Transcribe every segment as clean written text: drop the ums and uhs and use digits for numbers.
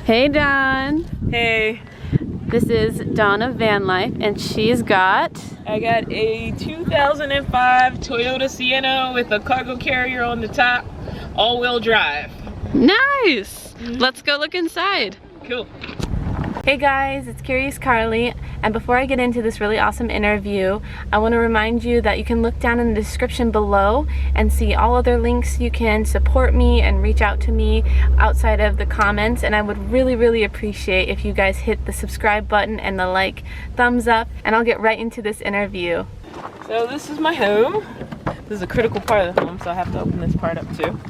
Hey Dawn. Hey. This is Dawn of Vanlife, and she's got... I got a 2005 Toyota Sienna with a cargo carrier on the top, all-wheel drive. Nice! Let's go look inside. Cool. Hey guys, it's Curious Karli, and before I get into this really awesome interview, I want to remind you that you can look down in the description below and see all other links you can support me and reach out to me outside of the comments, and I would really appreciate if you guys hit the subscribe button and the thumbs up, and I'll get right into this interview. So this is my home. This is a critical part of the home, so I have to open this part up too.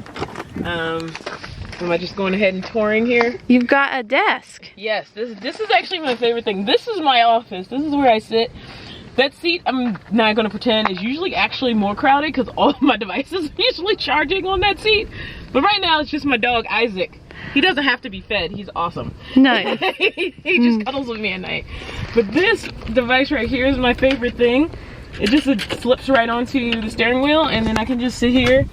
Am I just going ahead and touring here? You've got a desk. Yes, this is actually my favorite thing. This is my office. This is where I sit. That seat, I'm not gonna pretend, is usually actually more crowded because all of my devices are usually charging on that seat. But right now it's just my dog, Isaac. He doesn't have to be fed. He's awesome. Nice. He just cuddles with me at night. But this device right here is my favorite thing. It just slips right onto the steering wheel, and then I can just sit here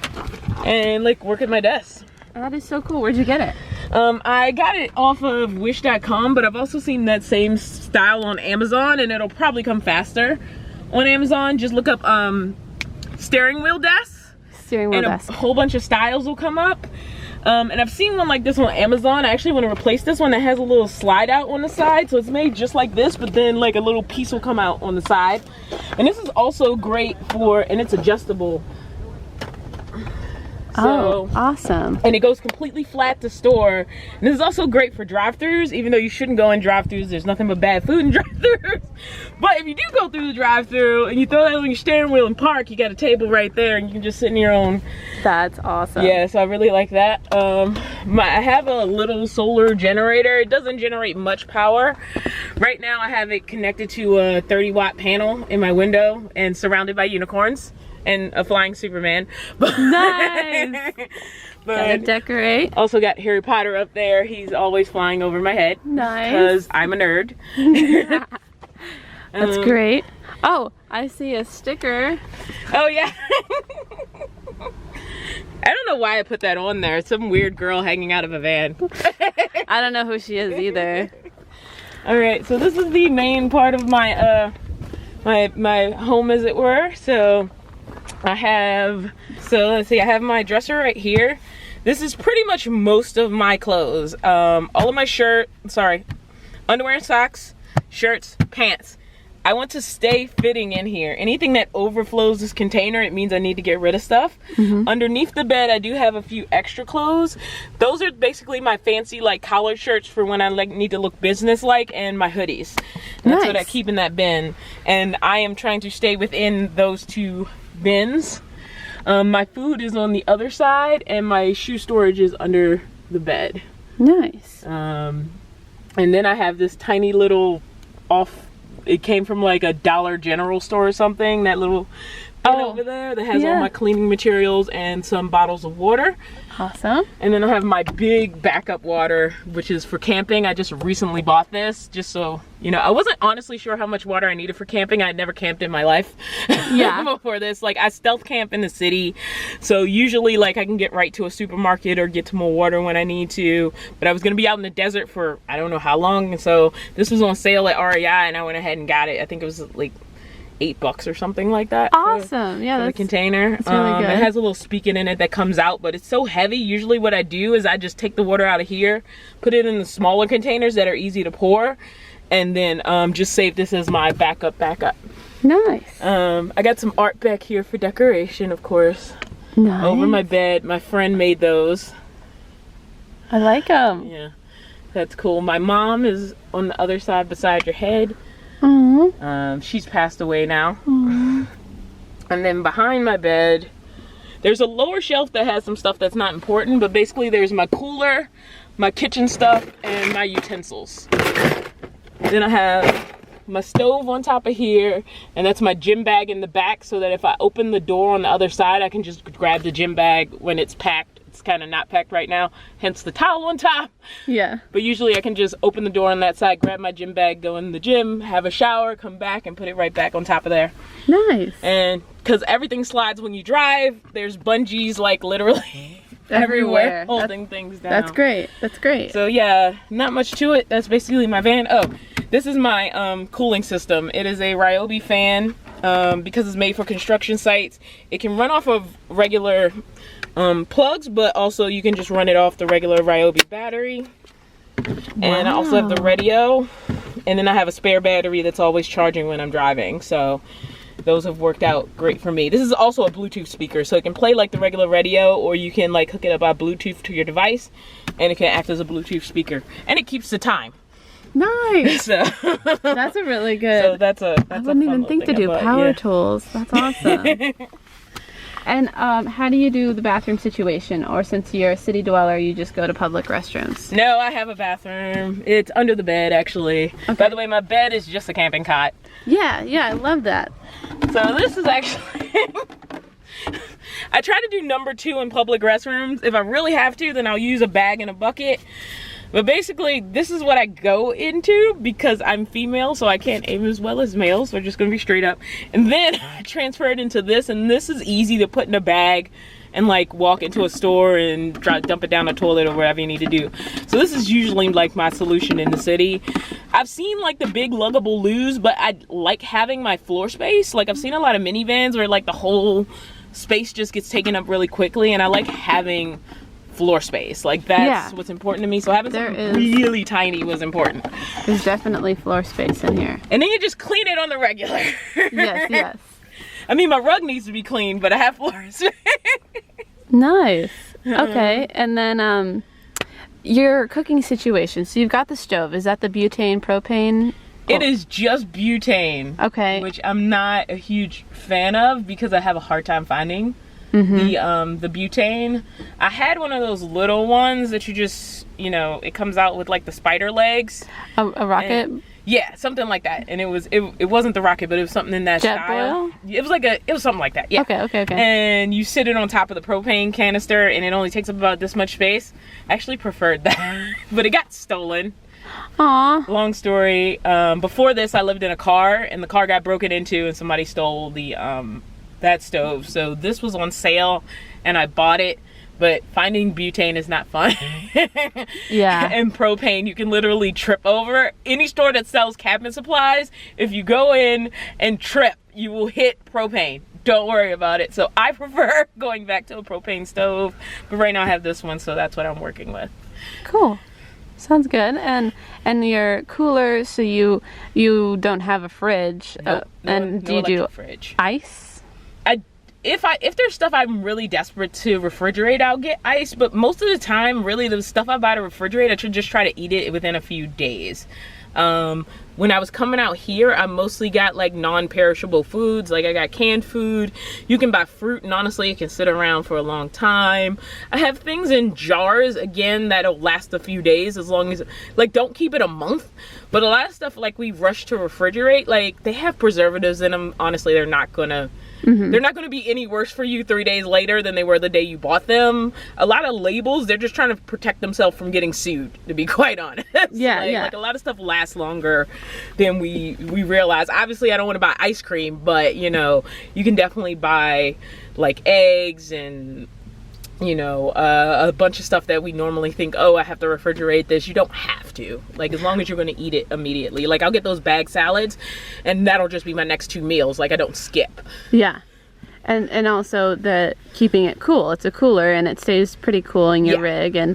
and work at my desk. That is so cool. Where'd you get it? I got it off of wish.com, but I've also seen that same style on Amazon, and it'll probably come faster on Amazon. Just look up steering wheel desk. Steering wheel desk. A whole bunch of styles will come up. And I've seen one like this on Amazon. I actually want to replace this one that has a little slide out on the side. So it's made just like this, but then a little piece will come out on the side. And this is also great and it's adjustable. So, awesome. And it goes completely flat to store. And this is also great for drive-thrus, even though you shouldn't go in drive-thrus. There's nothing but bad food in drive-thrus. But if you do go through the drive-thru and you throw that on your steering wheel and park, you got a table right there and you can just sit in your own. That's awesome. Yeah, so I really like that. I have a little solar generator. It doesn't generate much power. Right now I have it connected to a 30-watt panel in my window and surrounded by unicorns and a flying Superman. Nice. Gotta decorate. Also got Harry Potter up there. He's always flying over my head. Nice. Because I'm a nerd. That's great. Oh, I see a sticker. Oh yeah. I don't know why I put that on there. It's some weird girl hanging out of a van. I don't know who she is either. All right, so this is the main part of my my home, as it were. So let's see, I have my dresser right here. This is pretty much most of my clothes. All of my underwear and socks, shirts, pants. I want to stay fitting in here. Anything that overflows this container, it means I need to get rid of stuff. Underneath the bed, I do have a few extra clothes. Those are basically my fancy collared shirts for when I need to look business-like, and my hoodies. And that's what I keep in that bin. And I am trying to stay within those two bins. My food is on the other side, and my shoe storage is under the bed. Nice. And then I have this tiny little it came from a Dollar General store or something, that little bin over there that has all my cleaning materials and some bottles of water. Awesome. And then I have my big backup water, which is for camping. I just recently bought this, just so you know. I wasn't honestly sure how much water I needed for camping. I had never camped in my life before this. I stealth camp in the city, so usually I can get right to a supermarket or get to more water when I need to. But I was gonna be out in the desert for I don't know how long, and so this was on sale at REI, and I went ahead and got it. I think it was $8 or something like that. Awesome. Yeah, that's the container. That's really good. It has a little spigot in it that comes out, but it's so heavy. Usually what I do is I just take the water out of here, put it in the smaller containers that are easy to pour, and then just save this as my backup. Nice. I got some art back here for decoration, of course. Nice. Over my bed. My friend made those. I like them. Yeah, that's cool. My mom is on the other side beside your head. She's passed away now. And then behind my bed, there's a lower shelf that has some stuff that's not important, but basically there's my cooler, my kitchen stuff, and my utensils. Then I have my stove on top of here, and that's my gym bag in the back, so that if I open the door on the other side, I can just grab the gym bag when it's packed. It's kind of not packed right now, hence the towel on top. Yeah. But usually I can just open the door on that side, grab my gym bag, go in the gym, have a shower, come back, and put it right back on top of there. Nice. And because everything slides when you drive, there's bungees literally everywhere holding things down. That's great. That's great. So yeah, not much to it. That's basically my van. Oh, this is my cooling system. It is a Ryobi fan. Because it's made for construction sites. It can run off of regular plugs, but also you can just run it off the regular Ryobi battery. And I also have the radio, and then I have a spare battery that's always charging when I'm driving. So those have worked out great for me. This is also a Bluetooth speaker, so it can play like the regular radio, or you can like hook it up by Bluetooth to your device, and it can act as a Bluetooth speaker, and it keeps the time. Nice. So that's a really good. So that's I wouldn't even think to do power tools. That's awesome. And how do you do the bathroom situation? Or since you're a city dweller, you just go to public restrooms? No, I have a bathroom. It's under the bed, actually. Okay. By the way, my bed is just a camping cot. Yeah, I love that. So this is actually... I try to do number 2 in public restrooms. If I really have to, then I'll use a bag and a bucket. But basically, this is what I go into because I'm female, so I can't aim as well as males. So we're just gonna be straight up. And then I transfer it into this, and this is easy to put in a bag and like walk into a store and dump it down a toilet or whatever you need to do. So this is usually like my solution in the city. I've seen like the big luggable loos, but I like having my floor space. Like I've seen a lot of minivans where like the whole space just gets taken up really quickly, and I like having floor space. Like that's what's important to me. So having something really tiny was important. There's definitely floor space in here. And then you just clean it on the regular. Yes. I mean, my rug needs to be clean, but I have floor space. Nice. Okay, and then your cooking situation. So you've got the stove. Is that the butane, propane? It is just butane. Okay. Which I'm not a huge fan of because I have a hard time finding the butane. I had one of those little ones that you just, you know, it comes out with like the spider legs. A rocket? Yeah, something like that. And it wasn't the rocket, but it was something in that style. It was something like that. Yeah. Okay. And you sit it on top of the propane canister, and it only takes up about this much space. I actually preferred that, but it got stolen. Aww. Long story. Before this, I lived in a car, and the car got broken into, and somebody stole the that stove. So this was on sale, and I bought it. But finding butane is not fun. Yeah. And propane, you can literally trip over. Any store that sells cabin supplies, if you go in and trip, you will hit propane. Don't worry about it. So I prefer going back to a propane stove. But right now I have this one, so that's what I'm working with. Cool. Sounds good. And your cooler, so you don't have a fridge. Nope, and do you do fridge. Ice? If there's stuff I'm really desperate to refrigerate, I'll get ice. But most of the time, really, the stuff I buy to refrigerate, I should just try to eat it within a few days. When I was coming out here, I mostly got like non-perishable foods. Like I got canned food. You can buy fruit, and honestly, it can sit around for a long time. I have things in jars, again, that'll last a few days, as long as, like, don't keep it a month. But a lot of stuff, like, we rush to refrigerate, like, they have preservatives in them. Honestly, they're not gonna be any worse for you 3 days later than they were the day you bought them. A lot of labels, they're just trying to protect themselves from getting sued, to be quite honest. Like a lot of stuff lasts longer than we realize. Obviously, I don't want to buy ice cream, but, you know, you can definitely buy, like, eggs and, you know, a bunch of stuff that we normally think, oh, I have to refrigerate this. You don't have to. Like, as long as you're going to eat it immediately. Like, I'll get those bag salads, and that'll just be my next 2 meals. Like, I don't skip. Yeah. And also the keeping it cool. It's a cooler, and it stays pretty cool in your rig, and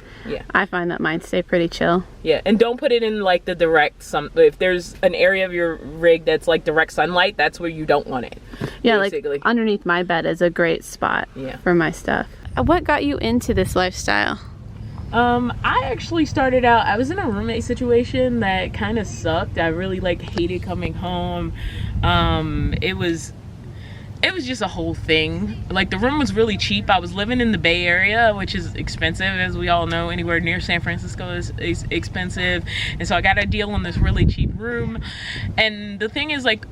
I find that mine stay pretty chill. Yeah, and don't put it in like the direct if there's an area of your rig that's like direct sunlight, that's where you don't want it. Yeah, basically. Like underneath my bed is a great spot for my stuff. What got you into this lifestyle? I actually started out, I was in a roommate situation that kind of sucked. I really like hated coming home. It was just a whole thing. Like, the room was really cheap. I was living in the Bay Area, which is expensive, as we all know. Anywhere near San Francisco is expensive. And so I got a deal on this really cheap room. And the thing is, like,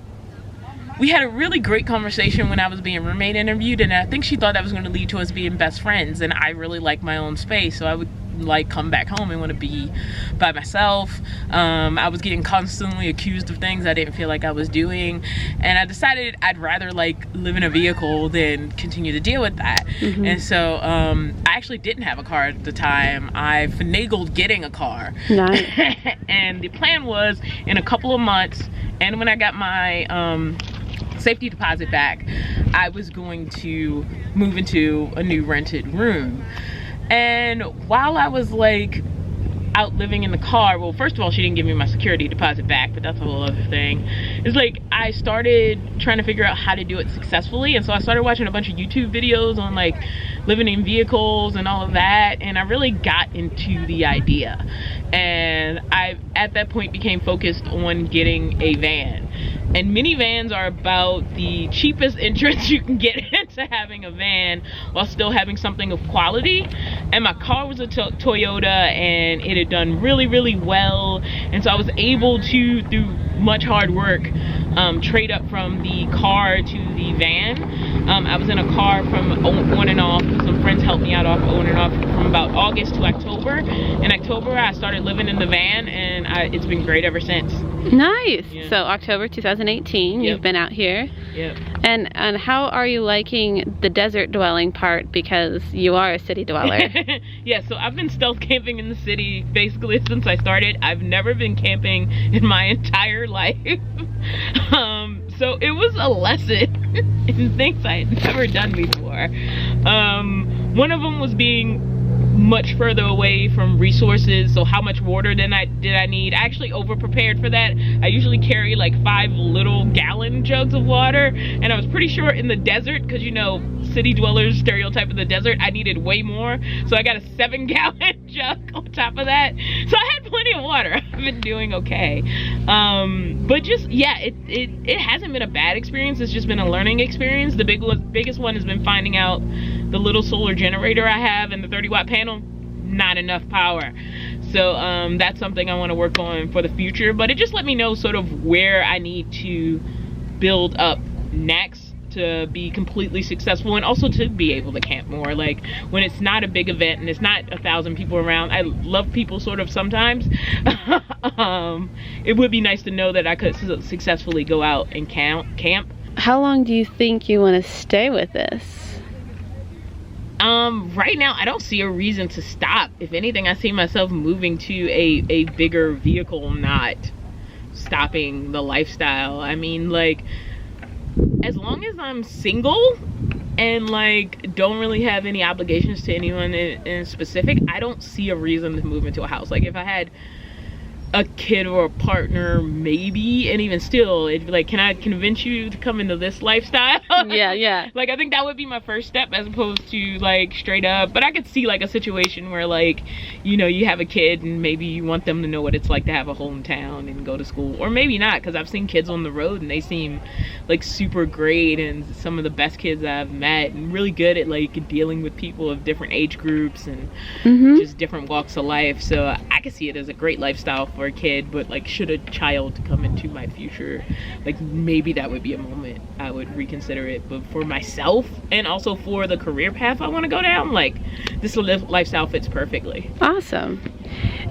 we had a really great conversation when I was being roommate interviewed, and I think she thought that was going to lead to us being best friends, and I really like my own space, so I would like come back home and want to be by myself. I was getting constantly accused of things I didn't feel like I was doing, and I decided I'd rather like live in a vehicle than continue to deal with that. And so I actually didn't have a car at the time. I finagled getting a car. Nice. And the plan was in a couple of months, and when I got my safety deposit back, I was going to move into a new rented room. And while I was like out living in the car, well, first of all, she didn't give me my security deposit back, but that's a whole other thing. It's like I started trying to figure out how to do it successfully, and so I started watching a bunch of YouTube videos on like living in vehicles and all of that, and I really got into the idea. And I at that point became focused on getting a van. And minivans are about the cheapest entrance you can get into having a van while still having something of quality. And my car was a Toyota, and it had done really, really well. And so I was able to, through much hard work, trade up from the car to the van. I was in a car from on and off. Some friends helped me out on and off from about August to October. In October, I started living in the van, and it's been great ever since. Nice. Yeah. So October 2018, Yep. you've been out here. Yep. And how are you liking the desert dwelling part, because you are a city dweller? Yeah, so I've been stealth camping in the city basically since I started. I've never been camping in my entire life. So it was a lesson in things I had never done before. One of them was being much further away from resources. So how much water did I need? I actually over prepared for that. I usually carry like 5 little gallon jugs of water, and I was pretty sure in the desert, because you know city dwellers stereotype of the desert, I needed way more, so I got a 7-gallon jug on top of that. So I had plenty of water. I've been doing okay. But just yeah, it hasn't been a bad experience. It's just been a learning experience. The biggest one has been finding out the little solar generator I have and the 30-watt panel, not enough power. So that's something I want to work on for the future, but it just let me know sort of where I need to build up next to be completely successful, and also to be able to camp more. Like when it's not a big event and it's not 1,000 people around. I love people sort of sometimes. It would be nice to know that I could successfully go out and camp. How long do you think you want to stay with this? Right now I don't see a reason to stop. If anything, I see myself moving to a bigger vehicle, not stopping the lifestyle. I mean, like, as long as I'm single and like don't really have any obligations to anyone in specific, I don't see a reason to move into a house. Like if I had a kid or a partner, maybe, and even still, it'd be like, can I convince you to come into this lifestyle? Yeah. Like I think that would be my first step, as opposed to like straight up. But I could see like a situation where like, you know, you have a kid and maybe you want them to know what it's like to have a hometown and go to school, or maybe not, because I've seen kids on the road and they seem like super great, and some of the best kids I've met, and really good at like dealing with people of different age groups and just different walks of life. So I could see it as a great lifestyle for a kid. But like, should a child come into my future, like maybe that would be a moment I would reconsider it. But for myself, and also for the career path I want to go down, like this lifestyle fits perfectly. Awesome.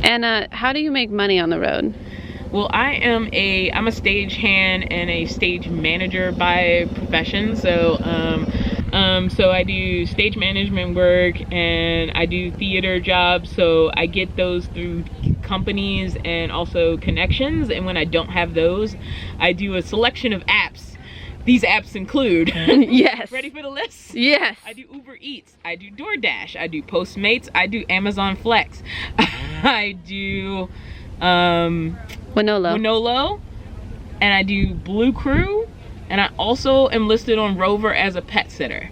And how do you make money on the road? Well, I'm a stage hand and a stage manager by profession. So so I do stage management work and I do theater jobs. So I get those through companies and also connections. And when I don't have those, I do a selection of apps. These apps include Yes. Ready for the list? Yes. I do Uber Eats, I do DoorDash, I do Postmates, I do Amazon Flex, I do Winolo, and I do Blue Crew, and I also am listed on Rover as a pet sitter.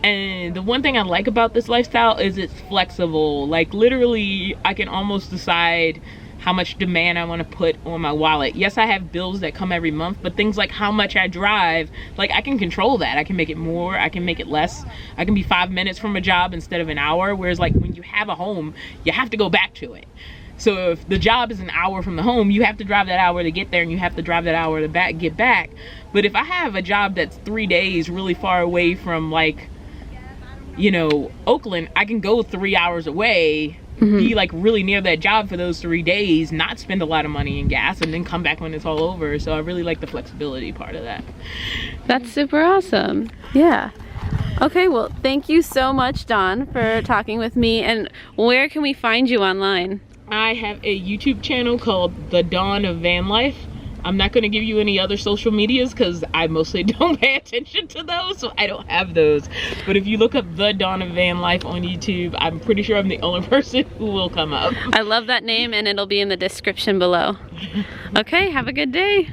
And the one thing I like about this lifestyle is it's flexible. Like literally, I can almost decide how much demand I want to put on my wallet. Yes, I have bills that come every month, but things like how much I drive, like I can control that. I can make it more, I can make it less. I can be 5 minutes from a job instead of an hour. Whereas like when you have a home, you have to go back to it. So if the job is an hour from the home, you have to drive that hour to get there, and you have to drive that hour to get back. But if I have a job that's 3 days really far away from, like, you know, Oakland, I can go 3 hours away, be like really near that job for those 3 days, not spend a lot of money in gas, and then come back when it's all over. So I really like the flexibility part of that. That's super awesome. Yeah. Okay, well, thank you so much, Dawn, for talking with me. And where can we find you online? I have a YouTube channel called The Dawn of Vanlife. I'm not going to give you any other social medias because I mostly don't pay attention to those, so I don't have those. But if you look up The Dawn of Vanlife on YouTube, I'm pretty sure I'm the only person who will come up. I love that name, and it'll be in the description below. Okay, have a good day.